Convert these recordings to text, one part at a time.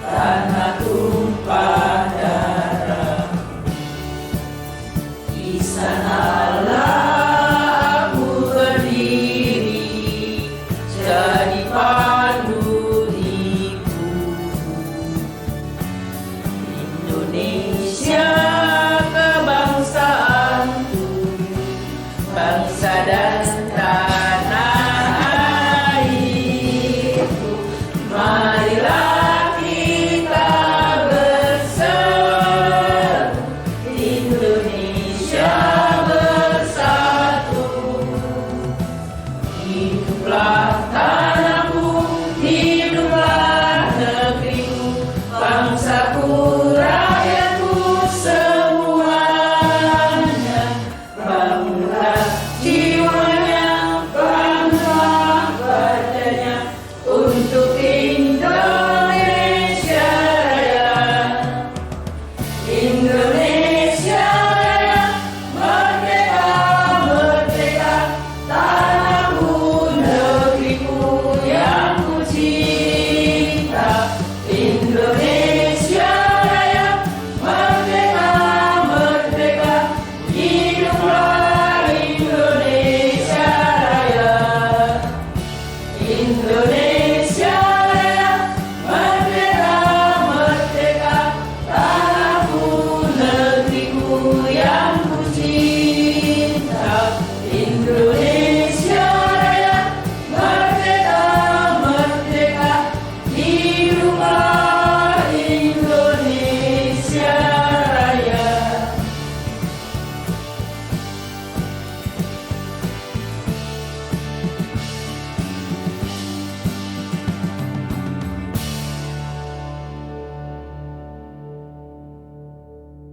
tanah tumpah darah. Di sanalah aku berdiri, jadi pandu hidup. Indonesia kebangsaanku, bangsa dan tanah airku. Marilah kita bersatu, Indonesia bersatu. Hiduplah tanahku, hiduplah negeriku, bangsaku, rakyatku semuanya. Bangunlah jiwanya, bangga badannya untuk Indonesia Raya. Indonesia Raya, merdeka, merdeka, tanahku, negeriku yang ku cinta. Indonesia Raya, merdeka, merdeka, hiduplah Indonesia Raya. Indonesia Raya, merdeka, merdeka, tanahku, negeriku yang ku cinta. Indonesia Raya, merdeka, merdeka, hiduplah Indonesia Raya.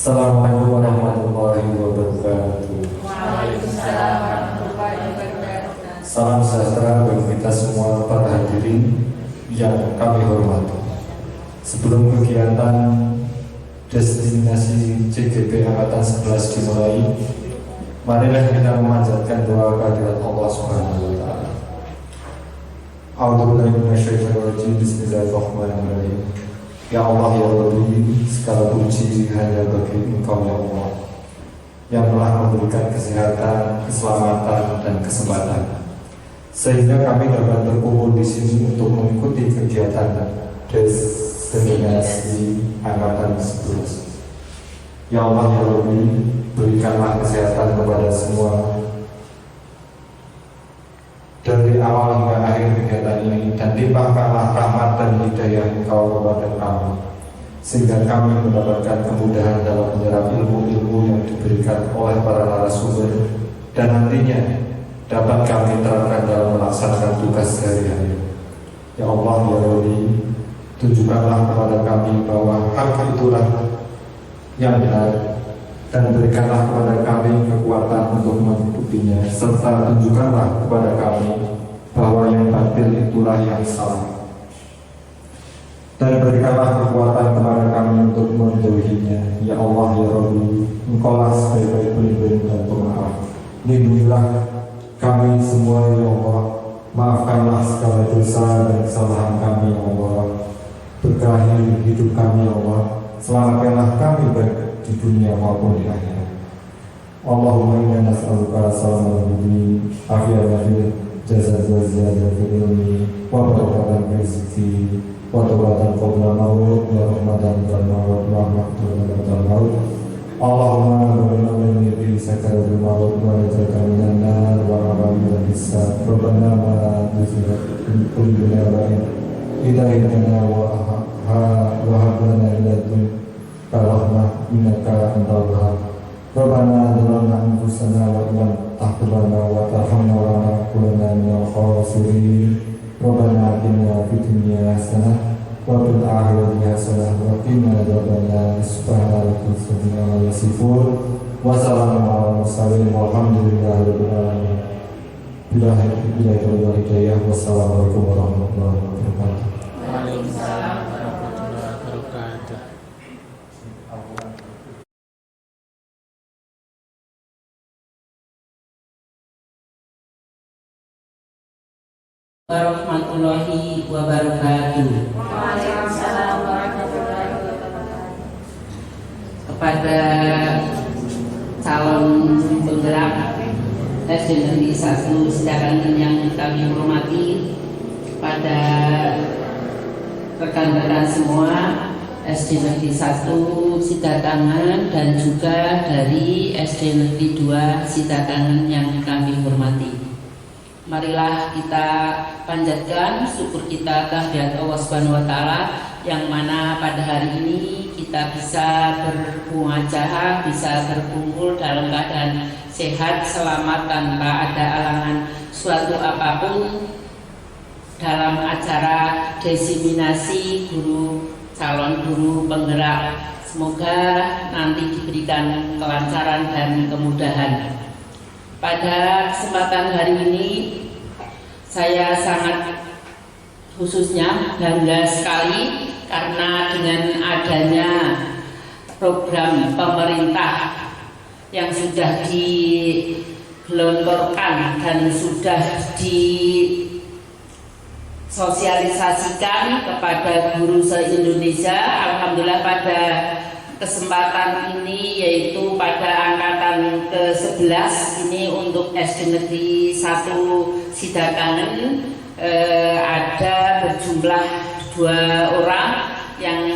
Assalamualaikum warahmatullahi wabarakatuh. Waalaikumsalam warahmatullahi wabarakatuh. Salam sejahtera bagi kita semua para hadirin yang kami hormati. Sebelum kegiatan destinasi CGP Angkatan 11 dimulai, marilah kita memanjatkan doa kehadirat Allah Subhanahu wa taala. A'udzubillahi minasyaitonir rajim. Bismillahirrahmanirrahim. Ya Allah ya Rabbi, segala puji hanya bagi Engkau ya Allah, yang telah memberikan kesehatan, keselamatan, dan kesempatan sehingga kami dapat berkumpul di sini untuk mengikuti kegiatan destinasi Angkatan 11. Ya Allah ya Rabbi, berikanlah kesehatan kepada semua dari awal hingga akhir kegiatan ini, dan limpahkanlah rahmat dan hidayah Engkau kepada kami, sehingga kami mendapatkan kemudahan dalam menyerap ilmu-ilmu yang diberikan oleh para narasumber, dan nantinya dapat kami terapkan dalam melaksanakan tugas sehari-hari. Ya Allah ya Rabbi, tunjukkanlah kepada kami bahwa hak itulah yang benar, dan berikanlah kepada kami kekuatan untuk mengikutinya, serta tunjukkanlah kepada kami bahwa yang batil itulah yang salah, dan berikanlah kekuatan kepada kami untuk menjauhinya. Ya Allah ya Rabbi, Engkaulah sebaik-baik pelindung dan pemaaf. Lindungilah kami semua ya Allah, maafkanlah segala dosa dan kesalahan kami ya Allah, berkahi hidup kami ya Allah, selamatkanlah kami baik di dunia maupun di akhirat. Allahumma inna nas'aluka salamal budi, afiyatan fil jasad wa ziyadatan fil ilmi, wa barakatan fil rizqi, wa tawbatan qabla maut, wa rahmatan qabla maut, wa rahmatan qabla maut. Allahumma barik lana fi sakaratil maut wa najatan minan nar wa rahmatan hisab. Rabbana ma tuzigh qulubana wa hidayatana wa hab lana min ladunka rahmah innaka antal wahhab. Rabbana zalamna anfusana wa illam taghfir lana wa tarhamna lanakunanna minal khasirin. Rabbana atina fid dunya hasanah wa fil akhirati hasanah wa qina adzabannar. Subhana rabbika rabbil izzati amma yasifun wa salamun alal mursalin walhamdulillahi rabbil alamin. Billahi wal hidayah. Wassalamualaikum warahmatullahi wabarakatuh. Waalaikumsalam. warahmatullahi wabarakatuh. Waalaikumsalam warahmatullahi calon penggerak SD Negeri 1 Sidakangen yang kami hormati, pada rekan-rekan semua SD Negeri 1 Sidakangen dan juga dari SD Negeri 2 Sidakangen yang kami hormati. Marilah kita panjatkan syukur kita kehadirat Allah Subhanahu wa taala yang mana pada hari ini kita bisa bermuajah, bisa berkumpul dalam keadaan sehat, selamat, tanpa ada alangan suatu apapun dalam acara desiminasi calon guru penggerak. Semoga nanti diberikan kelancaran dan kemudahan. Pada kesempatan hari ini saya sangat khususnya bangga sekali karena dengan adanya program pemerintah yang sudah digelontorkan dan sudah disosialisasikan kepada guru se-Indonesia. Alhamdulillah pada kesempatan ini, yaitu pada angkatan ke-11 ini untuk SD Negeri 1 Sidakangen, ada berjumlah 2 orang yang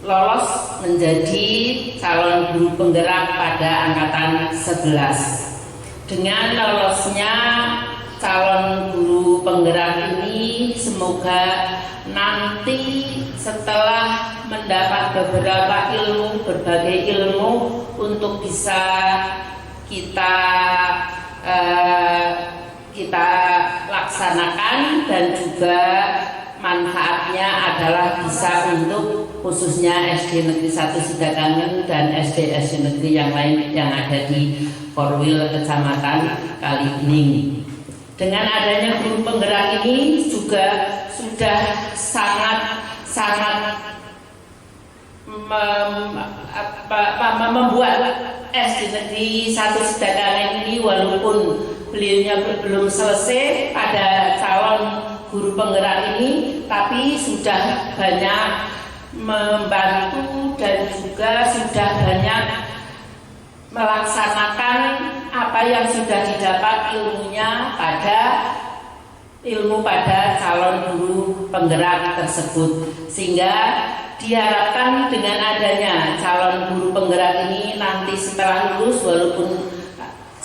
lolos menjadi calon guru penggerak pada angkatan 11. Dengan lolosnya calon guru penggerak ini, semoga nanti setelah mendapat berbagai ilmu untuk bisa kita laksanakan, dan juga manfaatnya adalah bisa untuk khususnya SD Negeri 1 Sidakangen dan SD Negeri yang lain yang ada di Korwil, Kecamatan Kalibening. Dengan adanya guru penggerak ini juga sudah sangat membuat SD Negeri 1 Sidakangen ini, walaupun beliaunya belum selesai pada calon guru penggerak ini, tapi sudah banyak membantu dan juga sudah banyak melaksanakan apa yang sudah didapat ilmunya pada calon guru penggerak tersebut, sehingga diharapkan dengan adanya calon guru penggerak ini nanti setelah lulus, walaupun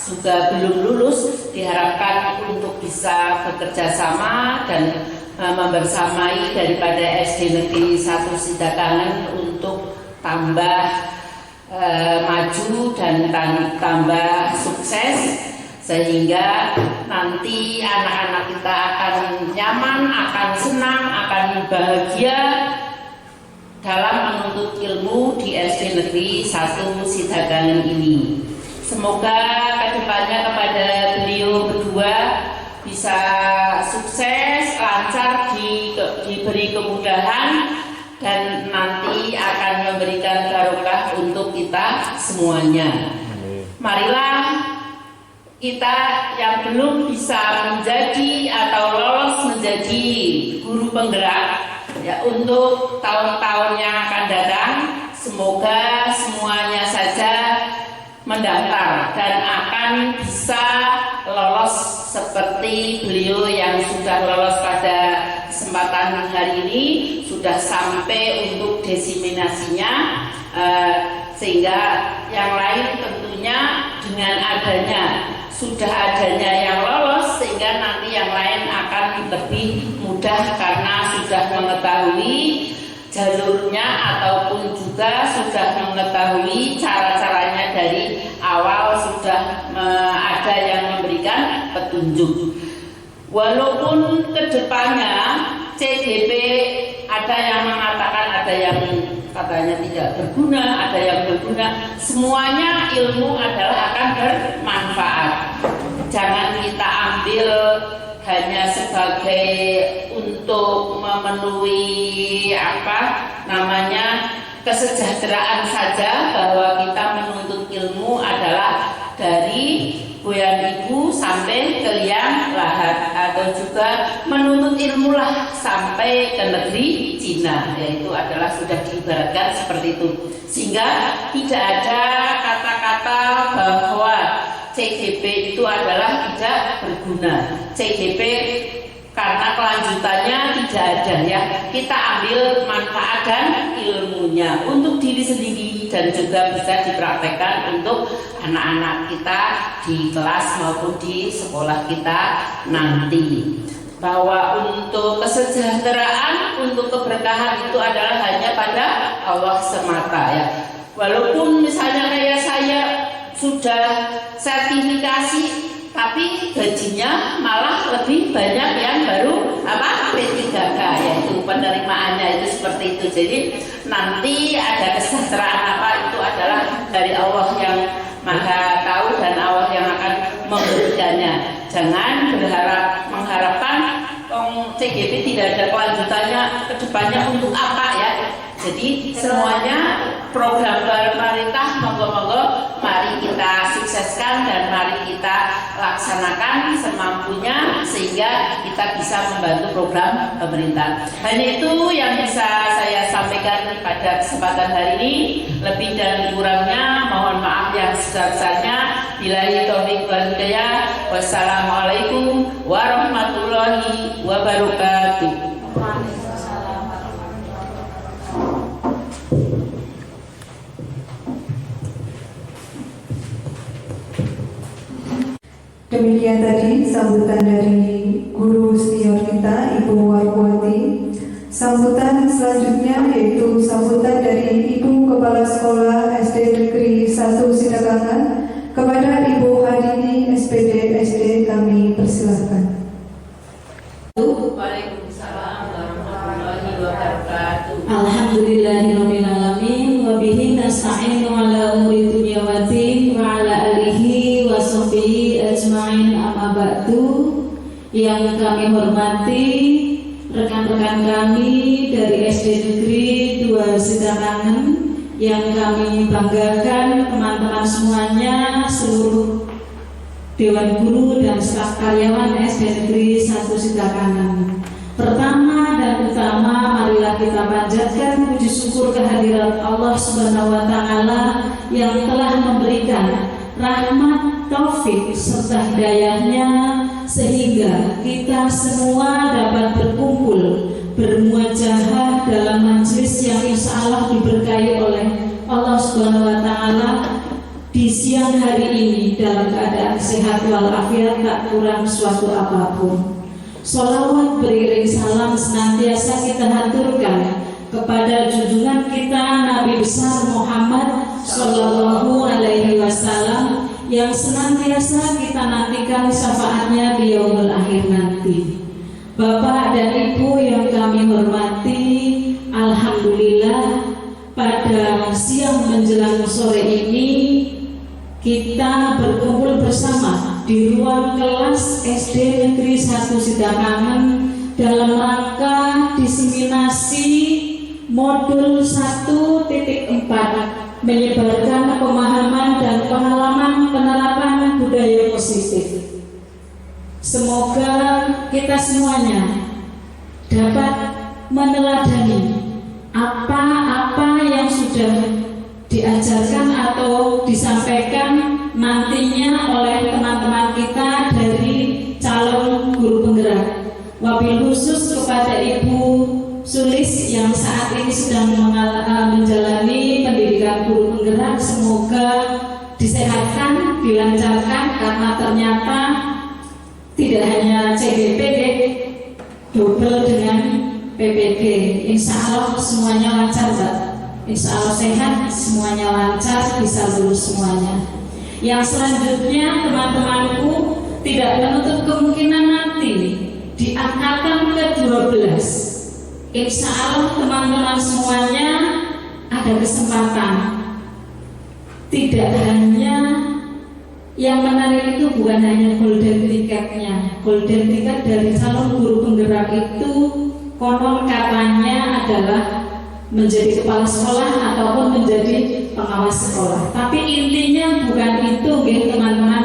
juga belum lulus, diharapkan untuk bisa bekerja sama dan membersamai daripada SD Negeri 1 Sidakangen untuk tambah maju dan tambah sukses, sehingga nanti anak-anak kita akan nyaman, akan senang, akan bahagia dalam menuntut ilmu di SD Negeri 1 Sidakangen ini. Semoga kedepannya kepada beliau berdua bisa sukses, lancar, diberi kemudahan, dan nanti akan memberikan barokah untuk kita semuanya. Marilah kita yang belum bisa menjadi atau lolos menjadi guru penggerak, ya, untuk tahun-tahun yang akan datang, semoga semuanya saja mendaftar dan akan bisa lolos seperti beliau yang sudah lolos pada kesempatan hari ini, sudah sampai untuk desiminasinya, sehingga yang lain tentunya dengan adanya yang lolos, sehingga nanti yang lain akan lebih mudah karena sudah mengetahui jalurnya ataupun juga sudah mengetahui cara-caranya dari awal, sudah ada yang memberikan petunjuk. Walaupun kedepannya CDP ada yang mengatakan, ada yang katanya tidak berguna, ada yang berguna, semuanya ilmu adalah akan bermanfaat. Jangan kita ambil hanya sebagai untuk memenuhi kesejahteraan saja, bahwa kita menuntut ilmu adalah dari goyang ibu sampai ke liang lahat, atau atau juga menuntut ilmu lah sampai ke negeri Cina, yaitu adalah sudah diibaratkan seperti itu, sehingga tidak ada kata-kata bahwa CGP itu adalah tidak berguna. CGP karena kelanjutannya tidak ada ya, kita ambil manfaat dan ilmunya untuk diri sendiri dan juga bisa dipraktekkan untuk anak-anak kita di kelas maupun di sekolah kita nanti. Bahwa untuk kesejahteraan, untuk keberkahan itu adalah hanya pada Allah semata ya. Walaupun misalnya kayak saya sudah sertifikasi tapi gajinya malah lebih banyak yang baru P3K, yaitu penerimaannya itu seperti itu. Jadi nanti ada kesejahteraan itu adalah dari Allah yang Maha tahu dan Allah yang akan memberikannya. Jangan mengharapkan CGP tidak ada kelanjutannya ke depannya untuk apa ya. Jadi semuanya program pemerintah monggo-monggo mari kita sukseskan dan mari kita laksanakan semampunya sehingga kita bisa membantu program pemerintah. Hanya itu yang bisa saya sampaikan pada kesempatan hari ini. Lebih dan kurangnya mohon maaf yang sebesar-besarnya. Billahi taufiq wal hidayah. Wassalamualaikum warahmatullahi wabarakatuh. Demikian tadi sambutan dari guru senior kita Ibu Warwati. Sambutan selanjutnya yaitu sambutan dari Ibu Kepala Sekolah SD Negeri 1 Sidakangan kepada Ibu Hadini SPD SD, kami persilahkan. Waalaikumsalam warahmatullahi wabarakatuh. Alhamdulillahirabbil alamin wa bihi nasta'inu ala umuri dunya waddin wa ala alihi wa sahbihi ajmain, amma ba'du. Yang kami hormati rekan-rekan kami dari SD Negeri 2 Sidakangan, yang kami banggakan teman-teman semuanya, seluruh Dewan Guru dan staf karyawan SD Negeri 1 Sidakangan. Pertama dan utama, marilah kita panjatkan puji syukur kehadirat Allah Subhanahu wa Ta'ala yang telah memberikan rahmat, taufik serta hidayahnya sehingga kita semua dapat berkumpul bermuajahah dalam majelis yang insya Allah diberkahi oleh Allah Subhanahu wa Ta'ala di siang hari ini dalam keadaan sehat walafiat, tak kurang suatu apapun. Sholawat beriring salam senantiasa kita haturkan kepada junjungan kita Nabi besar Muhammad Sallallahu Alaihi Wasallam yang senantiasa kita nantikan syafaatnya di yaumul akhir nanti. Bapak dan Ibu yang kami hormati, alhamdulillah pada siang menjelang sore ini kita berkumpul bersama di ruang kelas SD Negeri 1 Sidakangan dalam rangka diseminasi modul 1.4 menyebarkan pemahaman dan pengalaman penerapan budaya positif. Semoga kita semuanya dapat meneladani apa-apa yang sudah diajarkan atau disampaikan nantinya oleh teman-teman kita dari calon guru penggerak. Wabil khusus kepada Ibu Sulis yang saat ini sedang menjalani pendidikan guru penggerak, semoga disehatkan, dilancarkan karena ternyata tidak hanya CGP, double dengan PPG. Insya Allah semuanya lancar, Mbak. Insya Allah sehat, semuanya lancar, bisa lulus semuanya. Yang selanjutnya teman-temanku tidak menutup kemungkinan nanti di angkatan ke-12 insya Allah teman-teman semuanya ada kesempatan. Tidak hanya yang menarik itu bukan hanya golden tiketnya. Golden tiket dari calon guru penggerak itu konon katanya adalah menjadi kepala sekolah ataupun menjadi pengawas sekolah. Tapi intinya bukan itu, teman-teman.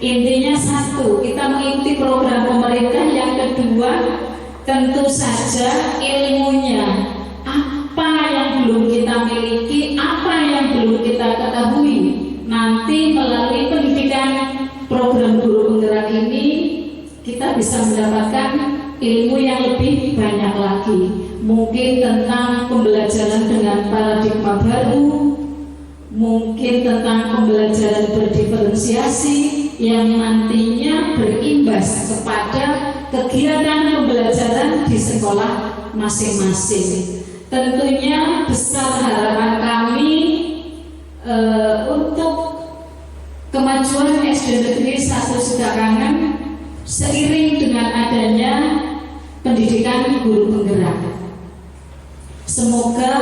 Intinya satu, kita mengikuti program pemerintah pemerintah. Yang kedua, tentu saja ilmunya. Apa yang belum kita miliki, apa yang belum kita ketahui, nanti melalui pendidikan program guru penggerak ini kita bisa mendapatkan ilmu yang lebih banyak lagi. Mungkin tentang pembelajaran dengan paradigma baru, mungkin tentang pembelajaran berdiferensiasi yang nantinya berimbas kepada kegiatan pembelajaran di sekolah masing-masing. Tentunya besar harapan kami untuk kemajuan SD Negeri 1 Sidakangan seiring dengan adanya pendidikan guru penggerak. Semoga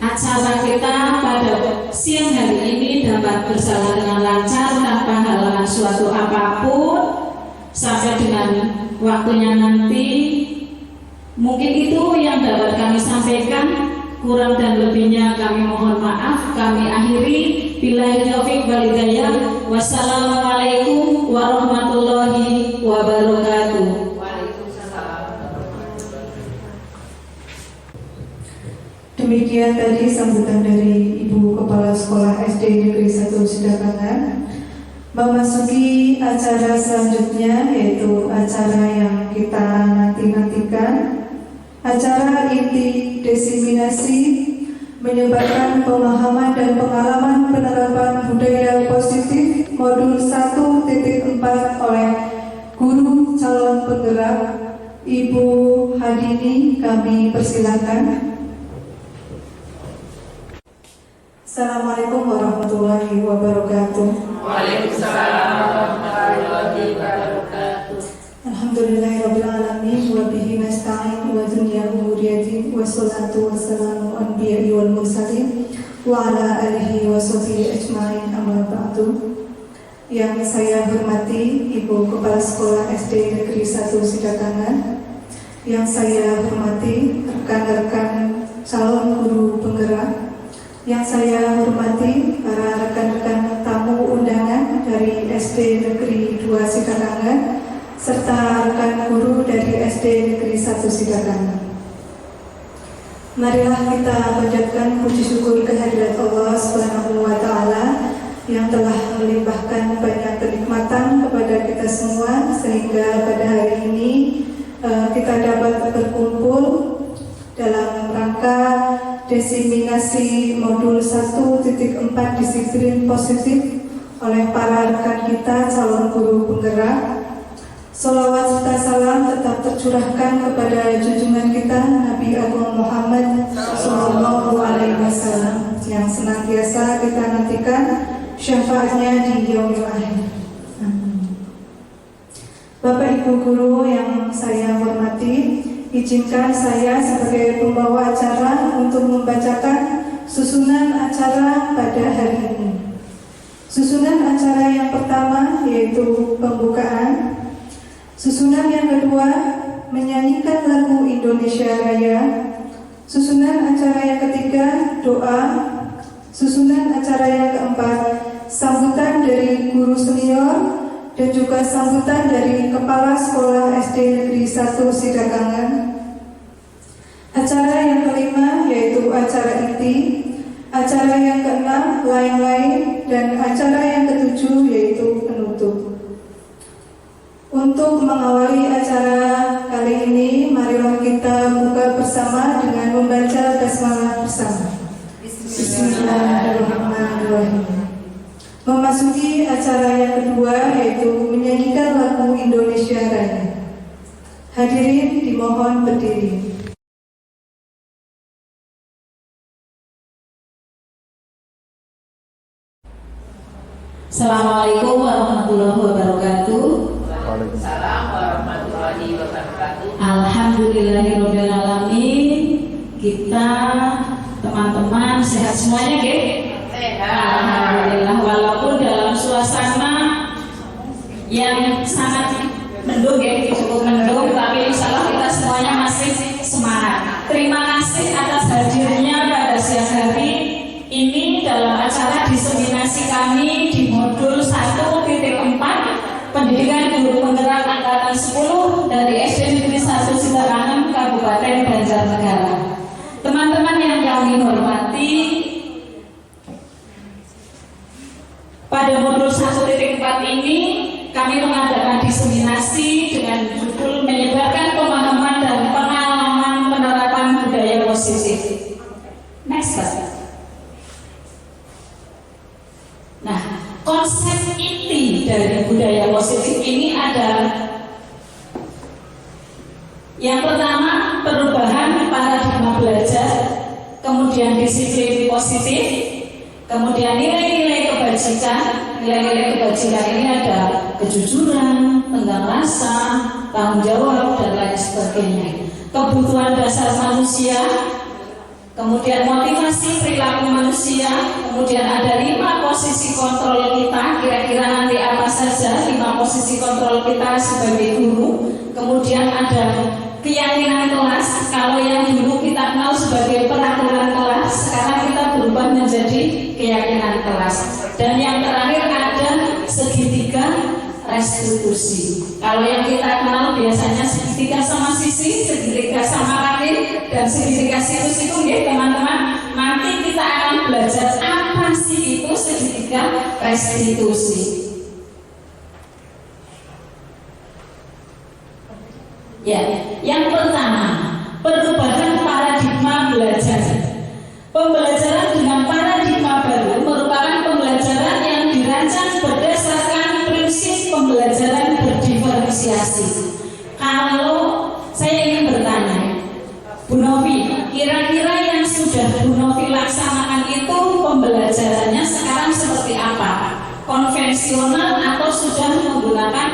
acara kita pada siang hari ini dapat berjalan dengan lancar tanpa halangan suatu apapun sampai dengan waktunya nanti. Mungkin itu yang dapat kami sampaikan. Kurang dan lebihnya kami mohon maaf. Kami akhiri. Billahi taufiq wal hidayah. Wassalamualaikum warahmatullahi wabarakatuh. Demikian tadi sambutan dari Ibu Kepala Sekolah SD Negeri 1 Sidakangan. Memasuki acara selanjutnya, yaitu acara yang kita nantikan, acara inti desiminasi menyebarkan pemahaman dan pengalaman penerapan budaya positif modul 1.4 oleh guru calon penggerak Ibu Hadini. Kami persilakan. Assalamualaikum warahmatullahi wabarakatuh. Waalaikumsalam warahmatullahi wabarakatuh. Alhamdulillahirabbil alamin wa bihi nasta'in wa dunya umuriyati wa salatu wassalamu anbiya'i wal mursalin wa ala alihi wa sahbihi ajma'in, amma ba'du. Yang saya hormati Ibu Kepala Sekolah SD Negeri 1 Sidakangan, yang saya hormati rekan-rekan calon guru penggerak, yang saya hormati para rekan-rekan tamu undangan dari SD Negeri 2 Sidakangan serta rekan guru dari SD Negeri 1 Sidakangan. Marilah kita panjatkan puji syukur kehadirat Allah Subhanahu wa taala yang telah melimpahkan banyak kenikmatan kepada kita semua sehingga pada hari ini kita dapat berkumpul dalam rangka desiminasi modul 1.4 disiplin positif oleh para rekan kita calon guru penggerak. Salawat serta salam tetap tercurahkan kepada junjungan kita Nabi Agung Muhammad Sallallahu Alaihi Wasallam yang senantiasa kita nantikan syafaatnya di yaumil akhir. Bapak Ibu guru yang saya hormati, izinkan saya sebagai pembawa acara untuk membacakan susunan acara pada hari ini. Susunan acara yang pertama yaitu pembukaan. Susunan yang kedua menyanyikan lagu Indonesia Raya. Susunan acara yang ketiga doa. Susunan acara yang keempat sambutan dari guru senior dan juga sambutan dari Kepala Sekolah SD Negeri 1 Sidakangan. Acara yang kelima yaitu acara inti, acara yang keenam lain-lain, dan acara yang ketujuh yaitu penutup. Untuk mengawali acara kali ini, marilah kita buka bersama dengan membaca basmalah bersama. Bismillahirrahmanirrahim. Memasuki acara yang kedua yaitu menyanyikan lagu Indonesia Raya. Hadirin dimohon berdiri. Assalamualaikum warahmatullahi wabarakatuh. Waalaikumsalam warahmatullahi wabarakatuh. Alhamdulillahirabbil alamin. Kita teman-teman sehat semuanya, Ge? Alhamdulillah, walaupun dalam suasana yang sangat mendung, ya, cukup mendung, tapi insya Allah kita semuanya masih semangat. Terima kasih atas hadirnya pada siang hari ini dalam acara diseminasi kami di modul 1.4 Pendidikan Guru Penggerak Angkatan 10 modul 1.4 ini kami mengadakan diseminasi dengan judul menyebarkan pemahaman dan pengalaman penerapan budaya positif. Next slide. Nah, konsep inti dari budaya positif ini adalah yang pertama, perubahan paradigma belajar, kemudian disiplin positif, kemudian nilai-nilai kebajikan. Nilai-nilai kebajikan ini ada kejujuran, tenggang rasa, tanggung jawab, dan lain sebagainya. Kebutuhan dasar manusia, kemudian motivasi perilaku manusia, kemudian ada 5 posisi kontrol kita. Kira-kira nanti apa saja 5 posisi kontrol kita sebagai guru. Kemudian ada keyakinan kelas. Kalau yang dulu kita kenal sebagai peraturan kelas, sekarang kita berubah menjadi keyakinan kelas. Dan yang terakhir ada segitiga restitusi. Kalau yang kita kenal biasanya segitiga sama sisi, segitiga sama kaki, dan segitiga situs itu ya teman-teman. Nanti kita akan belajar apa sih itu segitiga restitusi. Ya, yang pertama, perubahan paradigma belajar. Pembelajaran dengan paradigma baru merupakan pembelajaran yang dirancang berdasarkan prinsip pembelajaran berdiferensiasi. Kalau saya ingin bertanya, Bu Novi, kira-kira yang sudah Bu Novi laksanakan itu pembelajarannya sekarang seperti apa? Konvensional atau sudah menggunakan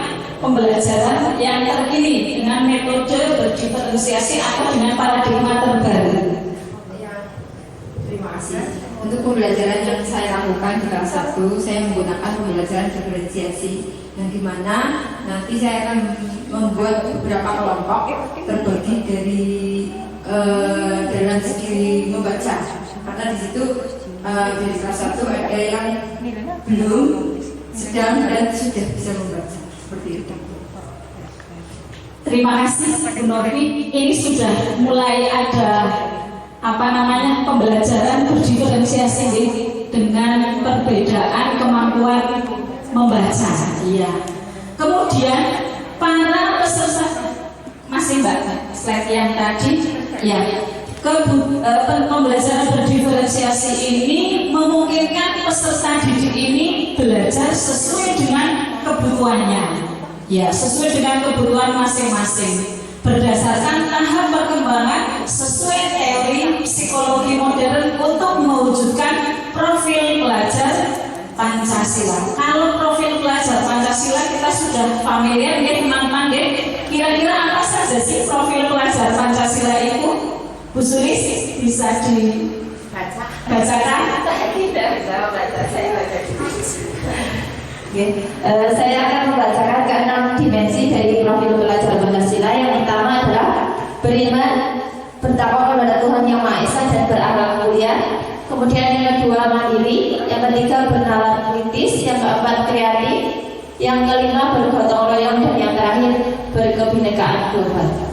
pembelajaran yang terkini dengan metode berdiferensiasi atau dengan paradigma terbaru? Terima kasih. Untuk pembelajaran yang saya lakukan di kelas 1, saya menggunakan pembelajaran diferensiasi, yang dimana nanti saya akan membuat beberapa kelompok terbagi dalam segi membaca. Karena di situ di kelas 1 ada yang belum, sedang, dan sudah bisa membaca. Seperti itu. Terima kasih Bu Novi. Ini sudah mulai ada pembelajaran berdiferensiasi dengan perbedaan kemampuan membaca. Iya. Kemudian para peserta, masih Mbak slide yang tadi ya. Pembelajaran berdiferensiasi ini memungkinkan peserta didik ini belajar sesuai dengan kebutuhannya. Ya, sesuai dengan kebutuhan masing-masing. Berdasarkan tahap perkembangan sesuai teori psikologi modern untuk mewujudkan profil pelajar Pancasila. Kalau profil pelajar Pancasila kita sudah familiar ya teman-teman ya. Kira-kira apa saja sih profil pelajar Pancasila itu? Bu Sulis bisa dibacakan? Saya tidak bisa baca, saya baca saya akan membacakan ke-6 dimensi dari profil pelajar Pancasila. Yang pertama adalah beriman, bertakwa kepada Tuhan Yang Maha Esa dan berakhlak mulia. Kemudian yang kedua mandiri, yang ketiga bernalar kritis, yang keempat kreatif, yang kelima bergotong royong, dan yang terakhir berkebinekaan global.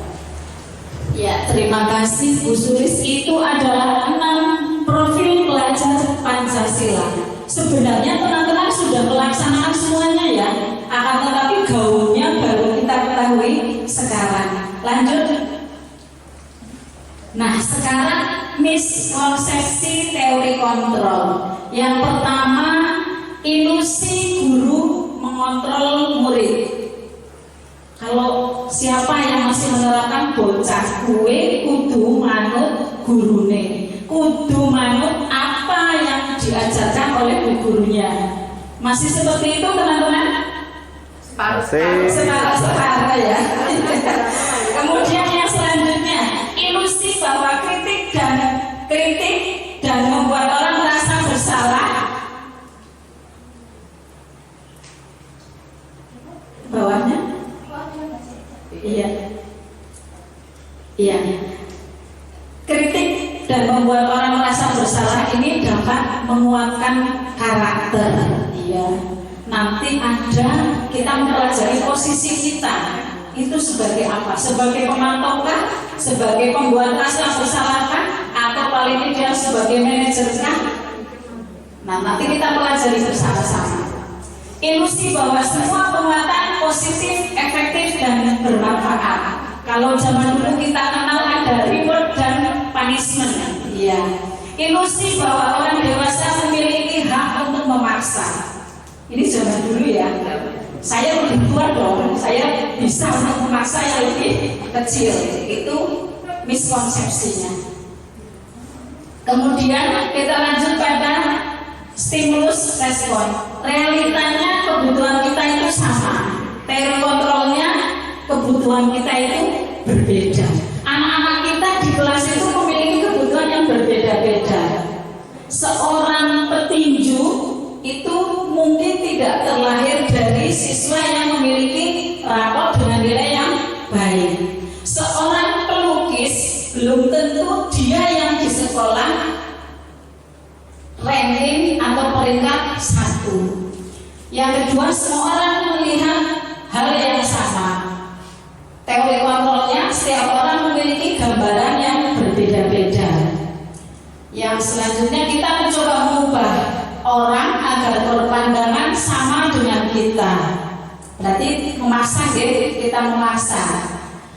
Ya, terima kasih Bu Sulis. Itu adalah 6 profil pelajar Pancasila. Sebenarnya teman-teman sudah melaksanakan semuanya ya, akan tetapi gaungnya baru kita ketahui sekarang. Lanjut. Nah, sekarang miskonsepsi teori kontrol. Yang pertama, ilusi guru mengontrol murid. Kalau siapa yang masih menerapkan bocah kue kudu manut gurune, kudu manut apa yang diajarkan oleh bu gurunya, masih seperti itu teman-teman? Separuh ya. Kemudian yang selanjutnya, ilusi bahwa kritik dan membuat orang merasa bersalah. Bawahnya? Iya. Kritik dan membuat orang merasa bersalah ini dapat menguatkan karakter. Iya. Nanti kita mempelajari posisi kita itu sebagai apa? Sebagai pemantau kah? Sebagai pembuat rasa bersalah kah? Atau paling tidak sebagai manajer kah? Nah, nanti kita pelajari bersama-sama. ilusi bahwa semua penguatan positif, efektif, dan bermanfaat. Kalau zaman dulu kita kenal ada reward dan punishment. Iya. Ilusi bahwa orang dewasa memiliki hak untuk memaksa. Ini zaman dulu ya. Saya lebih tua dong. Saya bisa untuk memaksa yang lebih kecil. Itu miskonsepsinya. Kemudian kita lanjut pada stimulus respon. Realitanya kebutuhan kita itu sama. Teori kontrolnya kebutuhan kita itu berbeda. Anak-anak kita di kelas itu memiliki kebutuhan yang berbeda-beda. Seorang petinju itu mungkin tidak terlahir dari siswa yang memiliki rapor dengan nilai yang baik. Seorang pelukis belum tentu dia yang di sekolah ranking atau peringkat 1. Yang kedua, semua orang melihat hal yang sama. Teori kontrolnya, setiap orang memiliki gambaran yang berbeda-beda. Yang selanjutnya kita mencoba mengubah orang agar berpandangan sama dengan kita. Berarti memaksa, kita memaksa.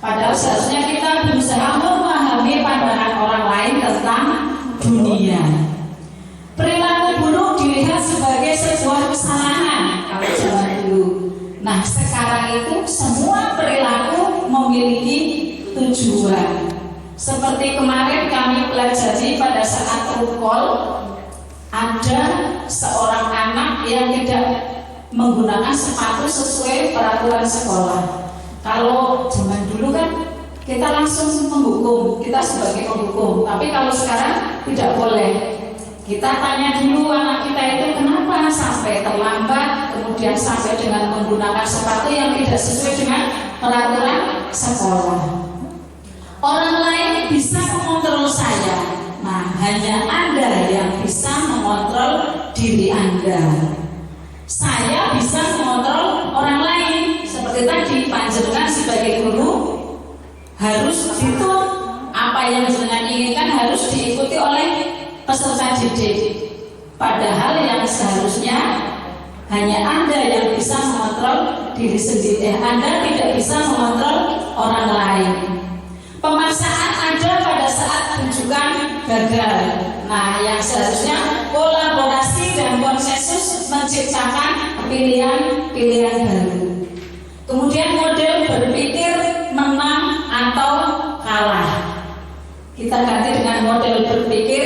Padahal seharusnya kita berusaha memahami pandangan orang lain tentang dunia. Perilaku buruk dilihat sebagai sebuah kesalahan kalau zaman dulu. Nah, sekarang itu semua perilaku memiliki tujuan. Seperti kemarin kami pelajari pada saat rukol, ada seorang anak yang tidak menggunakan sepatu sesuai peraturan sekolah. Kalau zaman dulu kan kita langsung menghukum, kita sebagai penghukum. Tapi kalau sekarang tidak boleh. Kita tanya dulu anak kita itu kenapa sampai terlambat, kemudian sampai dengan menggunakan sepatu yang tidak sesuai dengan peraturan sekolah. Orang lain bisa mengontrol saya. Nah, hanya Anda yang bisa mengontrol diri Anda. Saya bisa mengontrol orang lain. Seperti tadi, panjenengan sebagai guru harus dituntut apa yang jenengan inginkan harus diikuti oleh peserta didik. Padahal yang seharusnya hanya Anda yang bisa mengontrol diri sendiri. Anda tidak bisa mengontrol orang lain. Pemaksaan ada pada saat rujukan gagal. Nah, yang seharusnya kolaborasi dan konsensus menciptakan pilihan-pilihan baru. Kemudian model berpikir menang atau kalah. Kita ganti dengan model berpikir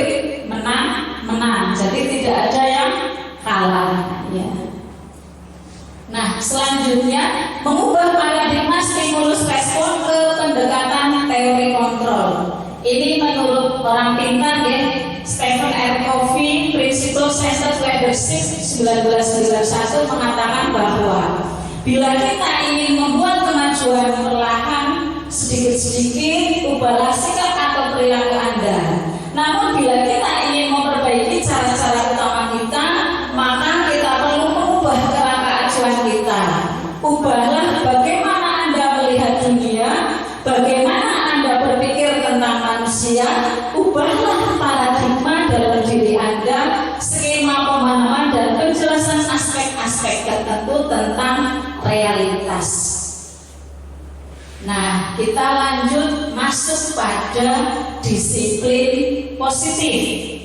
menang. Jadi tidak ada yang kalah. Ya. Nah, selanjutnya mengubah paradigma stimulus respon ke pendekatan teori kontrol. Ini menurut orang pintar ya, Stephen R. Covey, Principle Centered Leadership 1991 mengatakan bahwa bila kita ingin membuat kemajuan perlahan, sedikit-sedikit ubahlah sikap atau perilaku Anda. Namun bila kita ingin memperbaiki cara-cara utama kita, maka kita perlu mengubah kerangka acuan kita. Ubahlah bagaimana Anda melihat dunia, bagaimana Anda berpikir tentang manusia. Ubahlah paradigma dalam diri Anda, skema pemahaman dan penjelasan aspek-aspek tertentu tentang realitas. Nah, kita lanjut masuk pada disiplin positif.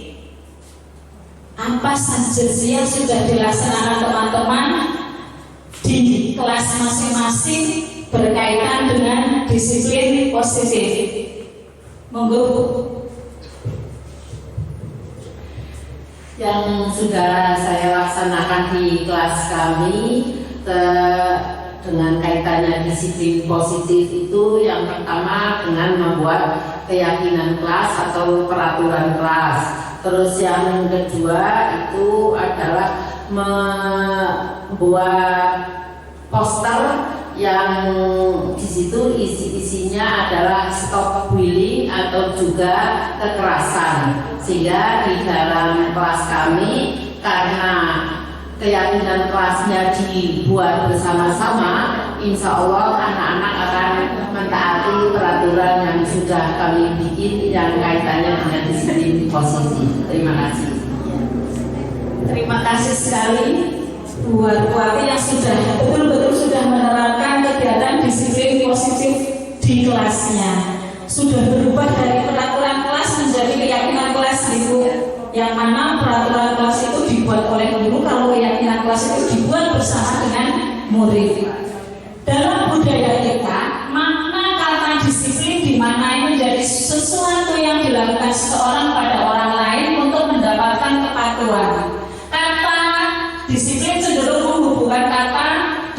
Apa saja sih yang sudah dilaksanakan teman-teman di kelas masing-masing berkaitan dengan disiplin positif? Monggo. Yang sudah saya laksanakan di kelas kami dengan kaitannya disiplin positif itu yang pertama dengan membuat keyakinan kelas atau peraturan kelas. Terus yang kedua itu adalah membuat poster yang di situ isinya adalah stop bullying atau juga kekerasan. Sehingga di dalam kelas kami karena keyakinan kelasnya dibuat bersama-sama, insya Allah anak-anak akan mentaati peraturan yang sudah kami bikin yang kaitannya dengan disiplin positif. Terima kasih. Terima kasih sekali. Bu Warwati yang sudah betul-betul sudah menerapkan kegiatan disiplin positif di kelasnya. Sudah berubah dari peraturan kelas menjadi keyakinan kelas itu, yang mana peraturan kelas itu dibuat oleh guru, kalau keyakinan kelas itu dibuat bersama dengan murid. Dalam budaya kita, makna kata disiplin dimaknai menjadi sesuatu yang dilakukan seseorang pada orang lain untuk mendapatkan kepatuhan. Kata disiplin cenderung menghubungkan kata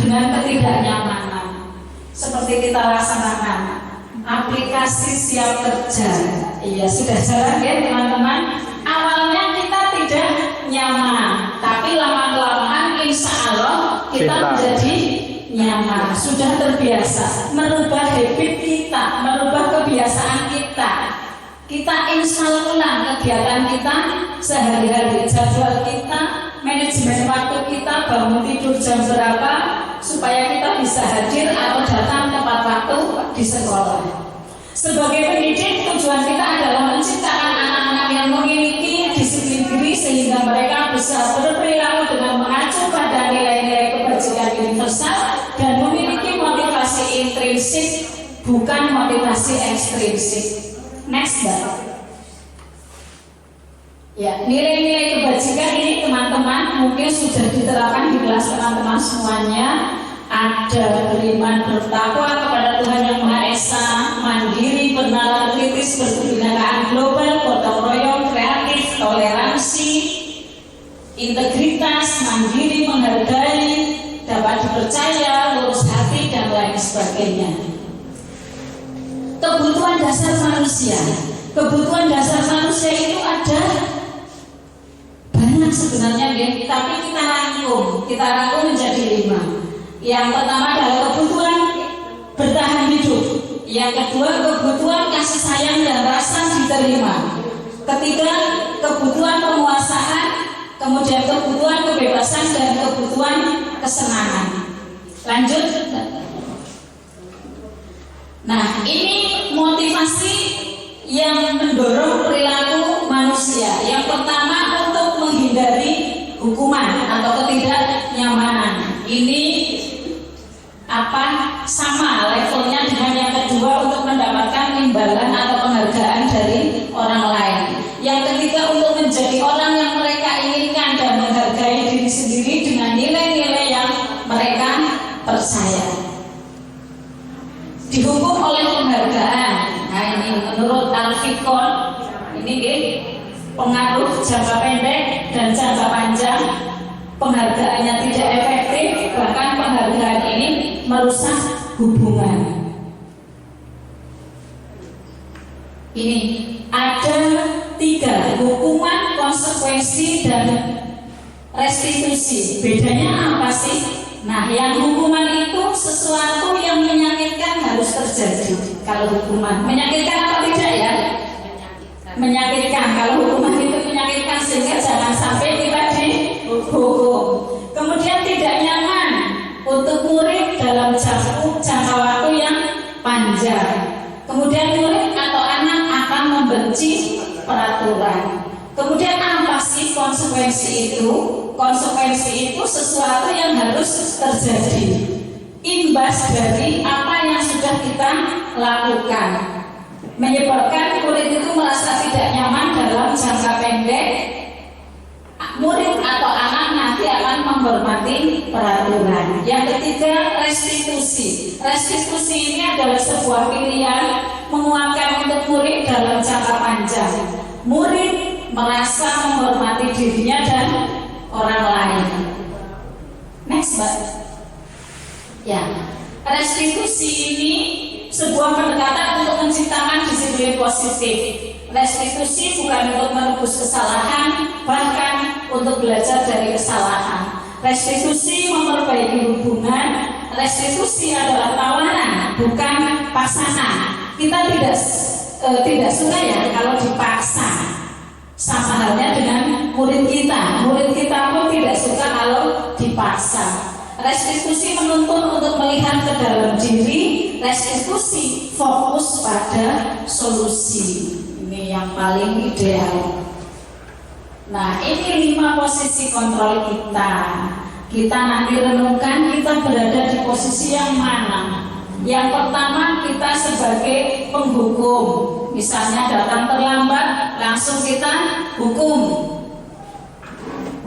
dengan ketidaknyamanan. Seperti kita laksanakan aplikasi siap kerja. Iya, sudah jalan ya teman-teman. Awalnya kita tidak nyaman, tapi lama-kelamaan insya Allah kita menjadi nyaman, sudah terbiasa, merubah habit kita, merubah kebiasaan kita. Kita install ulang kegiatan kita sehari-hari, jadwal kita, manajemen waktu kita, bangun tidur jam berapa, supaya kita bisa hadir atau datang tepat waktu di sekolah. Sebagai pendidik, tujuan kita adalah menciptakan anak-anak yang memiliki disiplin diri sehingga mereka bisa berperilaku dengan mengacu pada nilai-nilai kebajikan universal dan memiliki motivasi intrinsik, bukan motivasi ekstrinsik. Next, Mbak. Ya, nilai-nilai kebajikan ini teman-teman mungkin sudah diterapkan di kelas teman-teman semuanya. Ada beriman bertakwa kepada Tuhan Yang Maha Esa, mandiri, bernalar kritis, berkebinekaan global, gotong royong, kreatif, toleransi, integritas, mandiri, menghargai, dapat dipercaya, lurus hati, dan lain sebagainya. Kebutuhan dasar manusia. Kebutuhan dasar manusia itu ada banyak sebenarnya, tapi kita rangkum menjadi 5. Yang pertama adalah kebutuhan bertahan hidup. Yang kedua, kebutuhan kasih sayang dan rasa diterima. Ketiga, kebutuhan penguasaan. Kemudian kebutuhan kebebasan dan kebutuhan kesenangan. Lanjut. Nah, ini motivasi yang mendorong perilaku manusia. Yang pertama, untuk menghindari hukuman atau ketidaknyamanan. Ini sama levelnya dengan yang kedua, untuk mendapatkan imbalan atau penghargaan dari orang lain. Yang ketiga, untuk menjadi orang yang mereka inginkan dan menghargai diri sendiri dengan nilai-nilai yang mereka percaya. Dihukum oleh penghargaan. Nah, ini menurut Al-Fiqh, ini pengaruh jangka pendek dan jangka panjang. Penghargaannya tidak efektif, bahkan penghargaan ini merusak hubungan. Ini ada 3, hukuman, konsekuensi, dan restitusi. Bedanya apa sih? Nah, yang hukuman itu sesuatu yang menyakitkan harus terjadi. Kalau hukuman menyakitkan apa tidak ya? Menyakitkan. Kalau hukuman itu menyakitkan, sehingga jangan sampai kita dihukum. Kemudian tidak nyaman untuk murid dalam jangka waktu yang panjang. Kemudian murid atau anak akan membenci peraturan. Kemudian apa sih konsekuensi itu? Konsekuensi itu sesuatu yang harus terjadi, imbas dari apa yang sudah kita lakukan, menyebabkan murid itu merasa tidak nyaman dalam jangka pendek. Murid atau anak nanti akan menghormati peraturan. Yang ketiga, restitusi. Restitusi ini adalah sebuah pilihan menguatkan untuk murid dalam jangka panjang. Murid merasa menghormati dirinya dan orang lain. Next, Mbak. Ya, restitusi ini sebuah pendekatan untuk menciptakan disiplin positif. Restitusi bukan untuk menebus kesalahan, bahkan untuk belajar dari kesalahan. Restitusi memperbaiki hubungan. Restitusi adalah tawanan, bukan paksaan. Kita tidak suka ya kalau dipaksa. Sama halnya dengan murid kita. Murid kita pun tidak suka kalau dipaksa. Restitusi menuntun untuk melihat ke dalam diri. Restitusi fokus pada solusi. Ini yang paling ideal. Nah, ini 5 posisi kontrol kita. kita nanti renungkan kita berada di posisi yang mana. Yang pertama, kita sebagai penghukum, misalnya datang terlambat langsung kita hukum,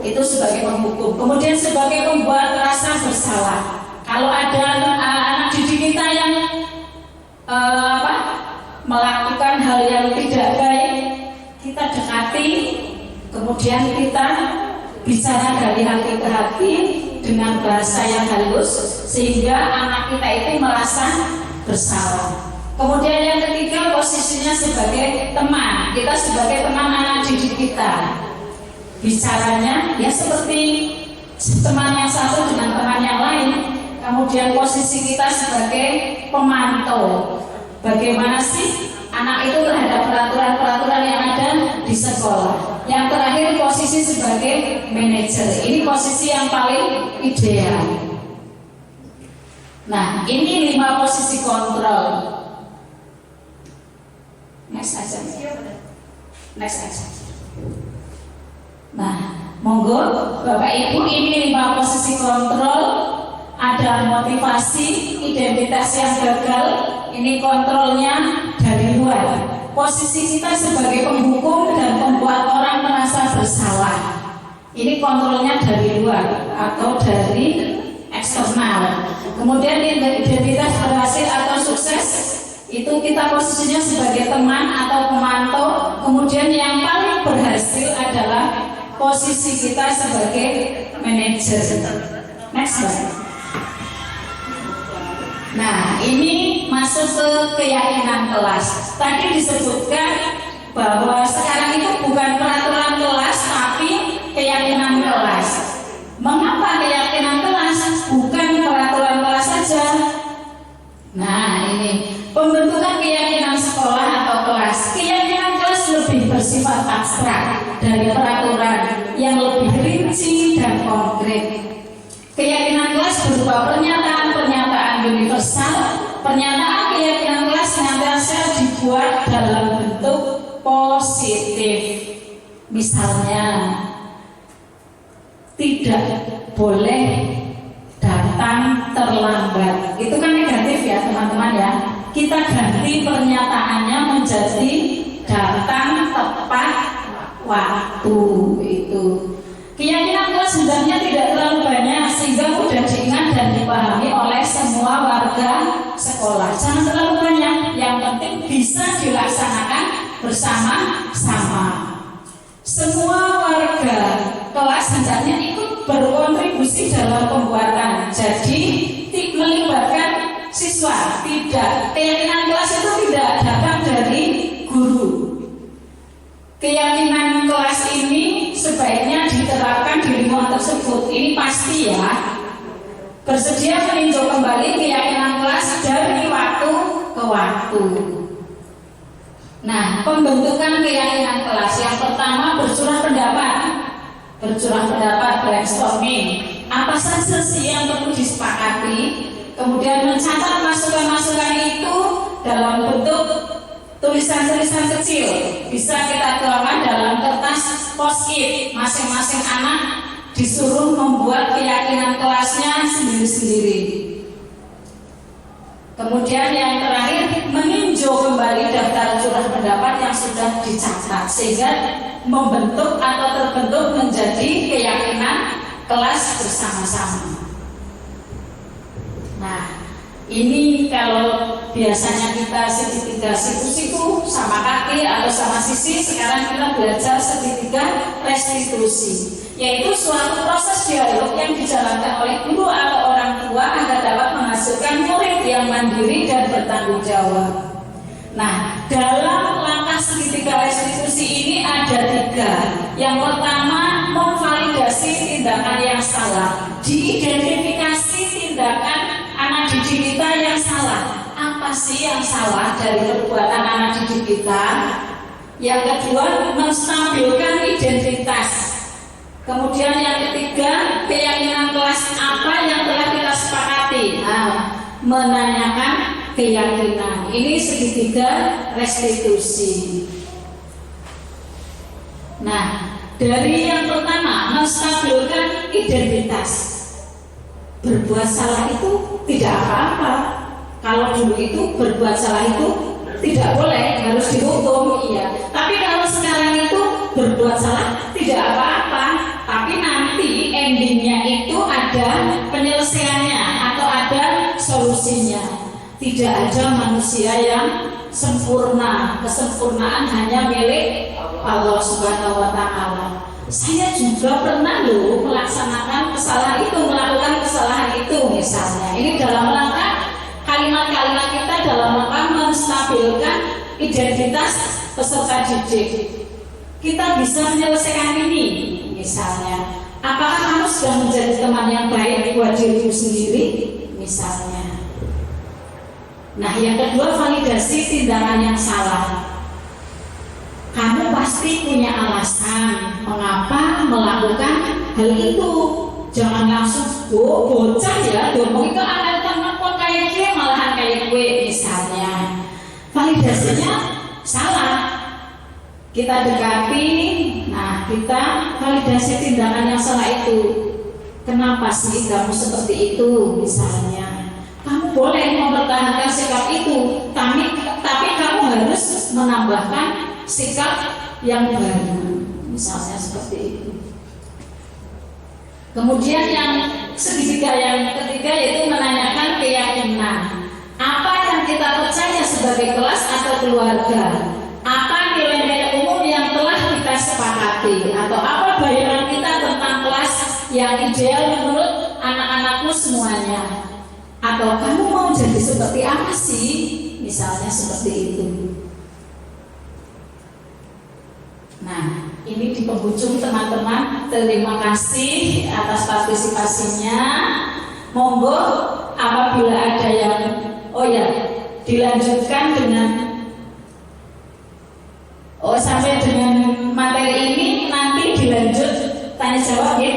itu sebagai penghukum. Kemudian sebagai pembuat rasa bersalah, kalau ada anak didik kita yang melakukan hal yang tidak baik, kita dekati, kemudian kita bicara dari hati ke hati dengan bahasa yang halus sehingga anak kita itu merasa bersalah. Kemudian yang ketiga, posisinya sebagai teman, kita sebagai teman anak didik kita, bicaranya ya seperti teman yang satu dengan teman yang lain. Kemudian posisi kita sebagai pemantau, bagaimana sih anak itu terhadap peraturan-peraturan yang ada di sekolah. Yang terakhir, posisi sebagai manajer, ini posisi yang paling ideal. Nah, ini 5 posisi kontrol. Next aja. Nah, monggo Bapak Ibu, ini 5 posisi kontrol. Ada motivasi, identitas yang gagal, ini kontrolnya dari luar. Posisi kita sebagai penghukum dan membuat orang merasa bersalah, ini kontrolnya dari luar atau dari eksternal. Kemudian identitas berhasil atau sukses, itu kita posisinya sebagai teman atau pemantau. Kemudian yang paling berhasil adalah posisi kita sebagai manajer. Next slide. Nah, ini masuk ke keyakinan kelas. Tadi disebutkan bahwa sekarang itu bukan peraturan kelas tapi keyakinan kelas. Mengapa keyakinan kelas? Bukan peraturan kelas saja. Nah, ini pembentukan keyakinan sekolah atau kelas. Keyakinan kelas lebih bersifat abstrak dari peraturan yang lebih rinci dan konkret. Keyakinan kelas berupa pernyataan-pernyataan universal. Pernyataan keyakinan kelas senantiasa dibuat dalam bentuk positif. Misalnya, tidak boleh datang terlambat. Itu kan negatif ya teman-teman ya. Kita ganti pernyataannya menjadi datang tepat waktu itu. Keyakinan kelas sebenarnya tidak terlalu banyak sehingga mudah diingat dan dipahami oleh semua warga sekolah. Jangan terlalu banyak, yang penting bisa dilaksanakan bersama-sama. Semua warga kelas hendaknya ikut berkontribusi dalam pembuatan. Jadi melibatkan siswa. Tidak, keyakinan kelas itu tidak datang dari guru. Keyakinan kelas ini sebaiknya diterapkan di lingkungan tersebut. Ini pasti ya. Bersedia meninjau kembali keyakinan kelas dari waktu ke waktu. Nah, pembentukan keyakinan kelas yang pertama bercurah pendapat. Bercurah pendapat, brainstorming. Apa saja sih yang perlu disepakati? Kemudian mencatat masukan-masukan itu dalam bentuk tulisan-tulisan kecil, bisa kita tuangkan dalam kertas post-it. Masing-masing anak disuruh membuat keyakinan kelasnya sendiri-sendiri. Kemudian yang terakhir, meninjau kembali daftar curah pendapat yang sudah dicatat sehingga membentuk atau terbentuk menjadi keyakinan kelas bersama-sama. Nah, ini kalau biasanya kita segitiga siku-siku sama kaki atau sama sisi, sekarang kita belajar segitiga restitusi, yaitu suatu proses dialog yang dijalankan oleh guru atau orang tua agar dapat menghasilkan murid yang mandiri dan bertanggung jawab. Nah, dalam langkah segitiga restitusi ini ada 3. Yang pertama, memvalidasi tindakan yang salah, diidentifikasi tindakan anak didik kita yang salah. Apa sih yang salah dari perbuatan anak didik kita? Yang kedua, menstabilkan identitas. Kemudian yang ketiga, keyakinan kelas apa yang telah kita sepakati. Menanyakan keyakinan. Ini segitiga restitusi. Nah, dari yang pertama, menstabilkan identitas. berbuat salah itu tidak apa-apa. Kalau dulu itu berbuat salah itu tidak boleh, harus dihukum, iya. Tapi kalau sekarang itu berbuat salah tidak apa-apa, tapi nanti endingnya itu ada penyelesaiannya atau ada solusinya. Tidak ada manusia yang sempurna, kesempurnaan hanya milik Allah Subhanahu wa Ta'ala. Saya juga pernah loh melaksanakan kesalahan itu, melakukan kesalahan itu misalnya. Ini dalam rangka kalimat-kalimat kita dalam rangka menstabilkan identitas peserta didik. Kita bisa menyelesaikan ini misalnya. Apakah kamu sudah menjadi teman yang baik buat dirimu sendiri misalnya. Nah, yang kedua, validasi tindakan yang salah. Kamu pasti punya alasan mengapa melakukan hal itu. Jangan langsung bocah ya, ngomong itu anak teman kok kayak gue malahan kayak gue misalnya. Validasinya salah. Kita dekati, nah kita validasi tindakan yang salah itu. Kenapa sih kamu seperti itu misalnya? Kamu boleh mempertahankan sikap itu, tapi kamu harus menambahkan sikap yang baru, misalnya seperti itu. Kemudian yang ketiga yaitu menanyakan keyakinan. Apa yang kita percaya sebagai kelas atau keluarga? Apa nilai-nilai umum yang telah kita sepakati? Atau apa bayangan kita tentang kelas yang ideal menurut anak-anakmu semuanya? Atau kamu mau jadi seperti apa sih? Misalnya seperti itu. Nah, ini di penghujung teman-teman, terima kasih atas partisipasinya. Monggo apabila ada yang dilanjutkan dengan sampai dengan materi ini nanti dilanjut tanya jawab ya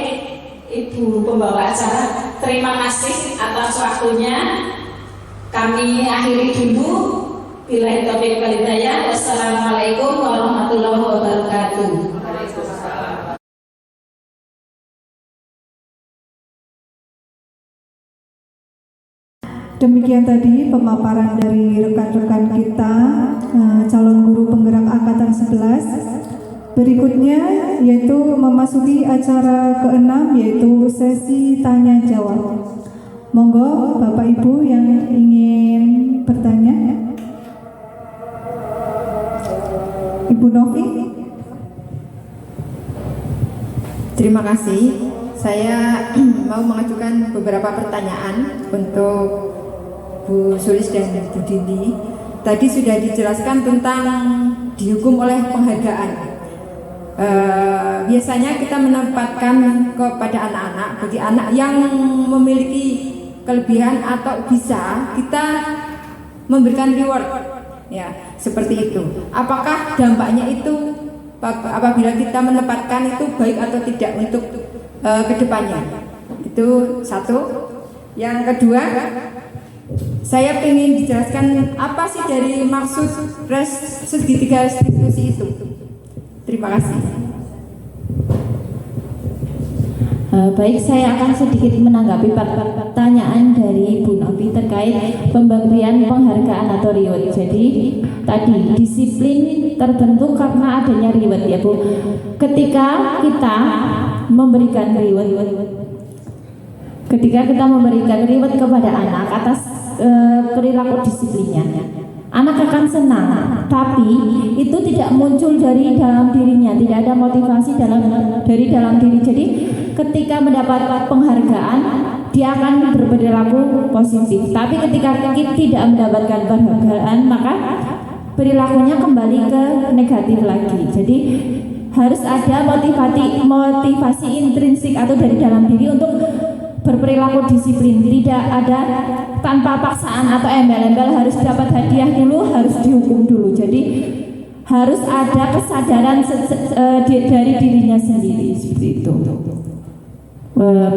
Ibu pembawa acara. Terima kasih atas waktunya. Kami akhiri dulu. Billahi taufiq wal hidayah. Wassalamualaikum warahmatullahi wabarakatuh. Demikian tadi pemaparan dari rekan-rekan kita, calon guru penggerak angkatan 11. Berikutnya yaitu memasuki acara ke-6 yaitu sesi tanya jawab. Monggo Bapak Ibu yang ingin bertanya. Ibu Novi. Terima kasih. Saya mau mengajukan beberapa pertanyaan untuk Bu Sulis dan Bu Dini. Tadi sudah dijelaskan tentang dihukum oleh penghargaan. Biasanya kita menempatkan kepada anak-anak, bagi anak yang memiliki kelebihan atau bisa, kita memberikan reward, ya seperti itu. Apakah dampaknya itu apabila kita menempatkan itu baik atau tidak untuk kedepannya? Itu satu. Yang kedua, saya ingin dijelaskan apa sih dari maksud segitiga restitusi itu. Terima kasih. Baik, saya akan sedikit menanggapi pertanyaan dari Bu Novi terkait pemberian penghargaan atau reward. Jadi tadi disiplin terbentuk karena adanya reward ya Bu. Ketika kita memberikan reward kepada anak atas perilaku disiplinnya, anak akan senang, tapi itu tidak muncul dari dalam dirinya, tidak ada motivasi dari dalam diri. Jadi ketika mendapat penghargaan, dia akan berperilaku positif. Tapi ketika kita tidak mendapatkan penghargaan, maka perilakunya kembali ke negatif lagi. Jadi harus ada motivasi intrinsik atau dari dalam diri untuk berperilaku disiplin. Tidak ada tanpa paksaan atau embel-embel harus dapat hadiah dulu, harus dihukum dulu. Jadi harus ada kesadaran dari dirinya sendiri seperti itu.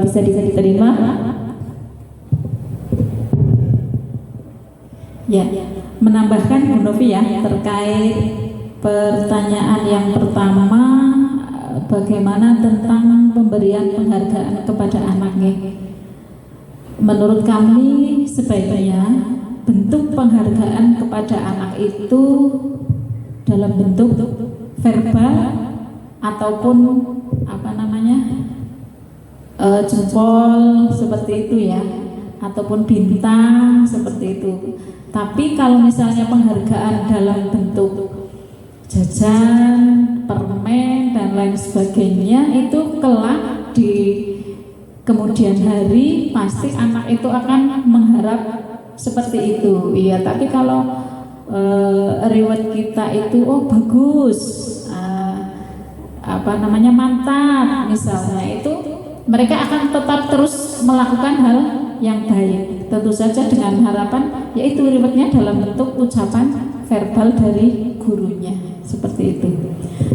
Bisa diterima? Ya, menambahkan Bu Novi ya terkait pertanyaan yang pertama, bagaimana tentang pemberian penghargaan kepada anaknya. menurut kami sebaiknya bentuk penghargaan kepada anak itu dalam bentuk verbal ataupun jempol seperti itu ya, ataupun bintang seperti itu. Tapi kalau misalnya penghargaan dalam bentuk jajan, permen dan lain sebagainya, itu kelak di kemudian hari pasti anak itu akan mengharap seperti itu. Iya, tapi kalau reward kita itu bagus, mantap misalnya, itu mereka akan tetap terus melakukan hal yang baik, tentu saja dengan harapan yaitu rewardnya dalam bentuk ucapan verbal dari gurunya, seperti itu.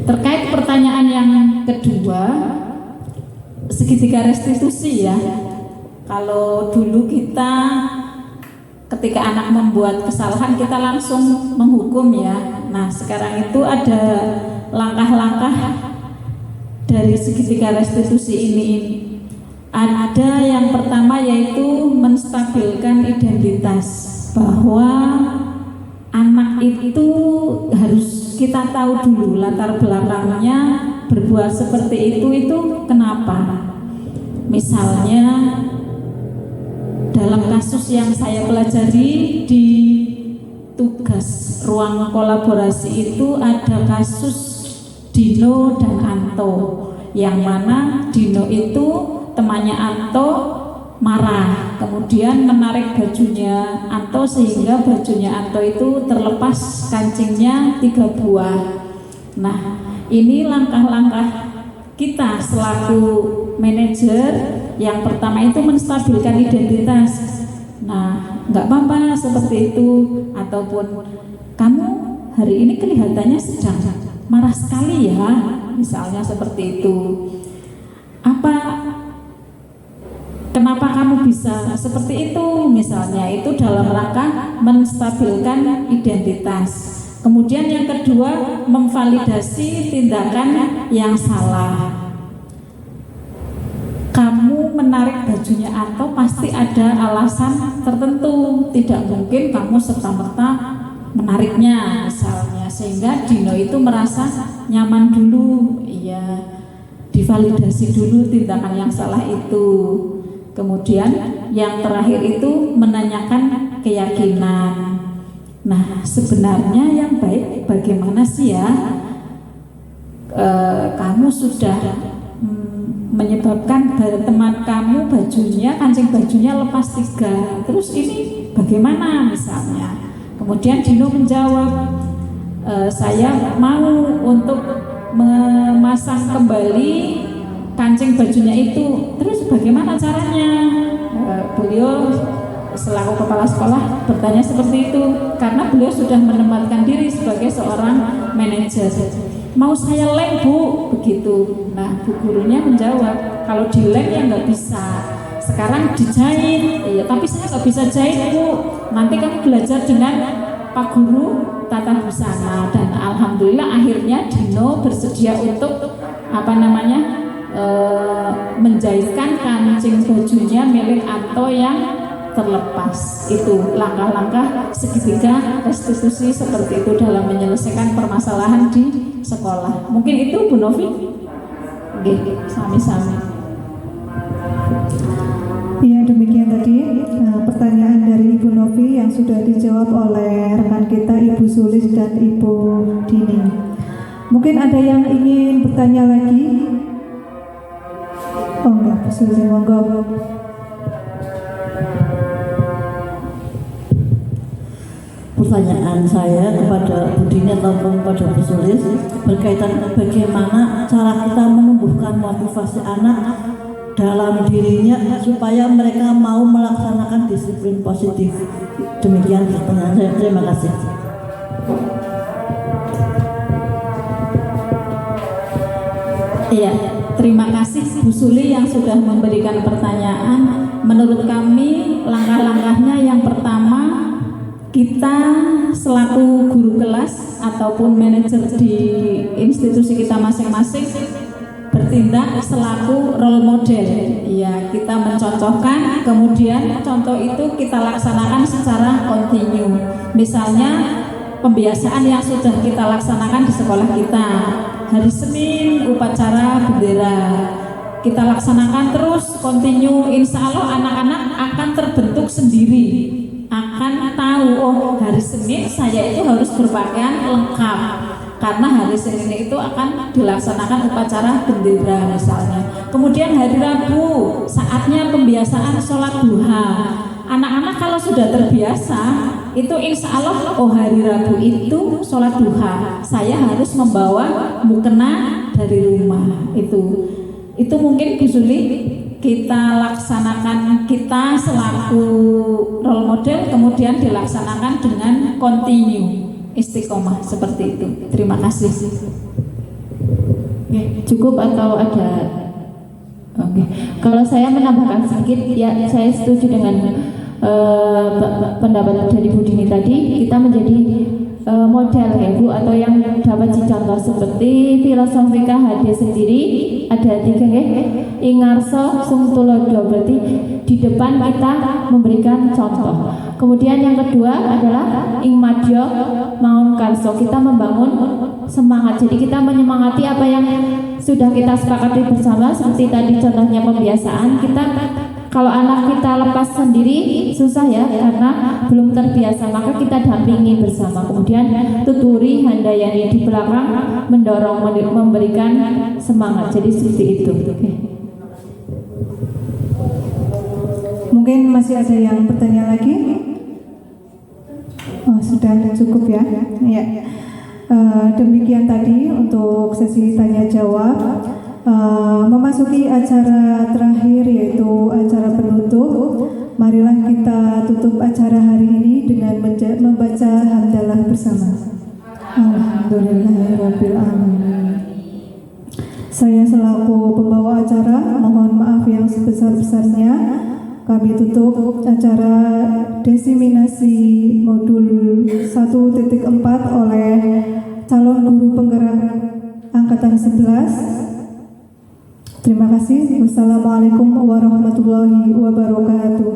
Terkait pertanyaan yang kedua, segitiga restitusi ya. Kalau dulu kita ketika anak membuat kesalahan kita langsung menghukum ya. Nah sekarang itu ada langkah-langkah dari segitiga restitusi ini. Ada yang pertama yaitu menstabilkan identitas, bahwa anak itu harus kita tahu dulu latar belakangnya berbuat seperti itu kenapa. Misalnya dalam kasus yang saya pelajari di tugas ruang kolaborasi itu ada kasus Dino dan Anto, yang mana Dino itu temannya Anto marah, kemudian menarik bajunya Anto sehingga bajunya Anto itu terlepas kancingnya 3 buah. Nah ini langkah-langkah kita selaku manajer. Yang pertama itu menstabilkan identitas. Nah nggak apa-apa seperti itu, ataupun kamu hari ini kelihatannya sedang marah sekali ya, misalnya seperti itu. Kenapa kamu bisa seperti itu? Misalnya itu dalam rangka menstabilkan identitas. Kemudian yang kedua, memvalidasi tindakan yang salah. Kamu menarik bajunya Anto pasti ada alasan tertentu, tidak mungkin kamu serta-merta menariknya misalnya, sehingga Dino itu merasa nyaman dulu, iya, divalidasi dulu tindakan yang salah itu. Kemudian yang terakhir itu menanyakan keyakinan. Nah sebenarnya yang baik bagaimana sih ya, kamu sudah menyebabkan teman kamu bajunya, kancing bajunya lepas 3, terus ini bagaimana misalnya. Kemudian Dino menjawab, saya mau untuk memasang kembali kancing bajunya itu. Terus bagaimana caranya? Beliau selaku kepala sekolah bertanya seperti itu karena beliau sudah menempatkan diri sebagai seorang manajer. Mau saya lem bu, begitu. Nah bu gurunya menjawab, kalau dilem ya nggak bisa, sekarang dijahit. Iya tapi saya nggak bisa jahit bu, nanti kamu belajar dengan Pak Guru tata busana. Dan alhamdulillah akhirnya Dino bersedia untuk menjahitkan kancing bajunya milik Anto yang terlepas. Itu langkah-langkah segitiga restitusi seperti itu dalam menyelesaikan permasalahan di sekolah. Mungkin itu Bu Novi. Oke, sami-sami. Ya demikian tadi pertanyaan dari Ibu Novi yang sudah dijawab oleh rekan kita Ibu Sulis dan Ibu Dini. Mungkin ada yang ingin bertanya lagi? Oh enggak, Bu Sulis, monggo. Pertanyaan saya kepada Bu Dini ataupun kepada Bu Sulis berkaitan bagaimana cara kita menumbuhkan motivasi anak dalam dirinya supaya mereka mau melaksanakan disiplin positif. Demikian pertanyaan saya. Terima kasih. Iya, terima kasih Bu Suli yang sudah memberikan pertanyaan. Menurut kami langkah-langkahnya yang pertama, kita selaku guru kelas ataupun manajer di institusi kita masing-masing bertindak selaku role model. Ya, kita mencontohkan, kemudian contoh itu kita laksanakan secara kontinu. Misalnya pembiasaan yang sudah kita laksanakan di sekolah kita. Hari Senin upacara bendera. Kita laksanakan terus kontinu, insya Allah anak-anak akan terbentuk sendiri, akan tahu oh hari Senin saya itu harus berpakaian lengkap karena hari Senin itu akan dilaksanakan upacara bendera misalnya. Kemudian hari Rabu saatnya pembiasaan sholat duha. Anak-anak kalau sudah terbiasa itu insya Allah oh hari Rabu itu sholat duha, saya harus membawa mukena dari rumah. Itu mungkin Bu Suli kita laksanakan, kita selaku role model kemudian dilaksanakan dengan kontinu, istiqomah seperti itu. Terima kasih. Oke, cukup atau ada? Oke, kalau saya menambahkan sedikit, ya saya setuju dengan pendapat dari Bu Dini tadi. Kita menjadi model ya Bu, atau yang dapat dicontoh seperti filosofika hadis sendiri ada 3 ya, ingarso sung tulodo, berarti di depan kita memberikan contoh. Kemudian yang kedua adalah ingmadyo maun karso, kita membangun semangat, jadi kita menyemangati apa yang sudah kita sepakati bersama. Seperti tadi contohnya pembiasaan, kita kalau anak kita lepas sendiri susah ya karena belum terbiasa, maka kita dampingi bersama. Kemudian tuturi handayani di belakang mendorong, memberikan semangat. Jadi seperti itu. Mungkin masih ada yang bertanya lagi? Oh, sudah cukup ya. Ya. Demikian tadi untuk sesi tanya jawab. Memasuki acara terakhir yaitu acara penutup. Marilah kita tutup acara hari ini dengan membaca hamdalah bersama. Alhamdulillahirabbil alamin. Saya selaku pembawa acara mohon maaf yang sebesar-besarnya. Kami tutup acara desiminasi modul 1.4 oleh calon guru penggerak angkatan 11. Terima kasih. Wassalamualaikum warahmatullahi wabarakatuh.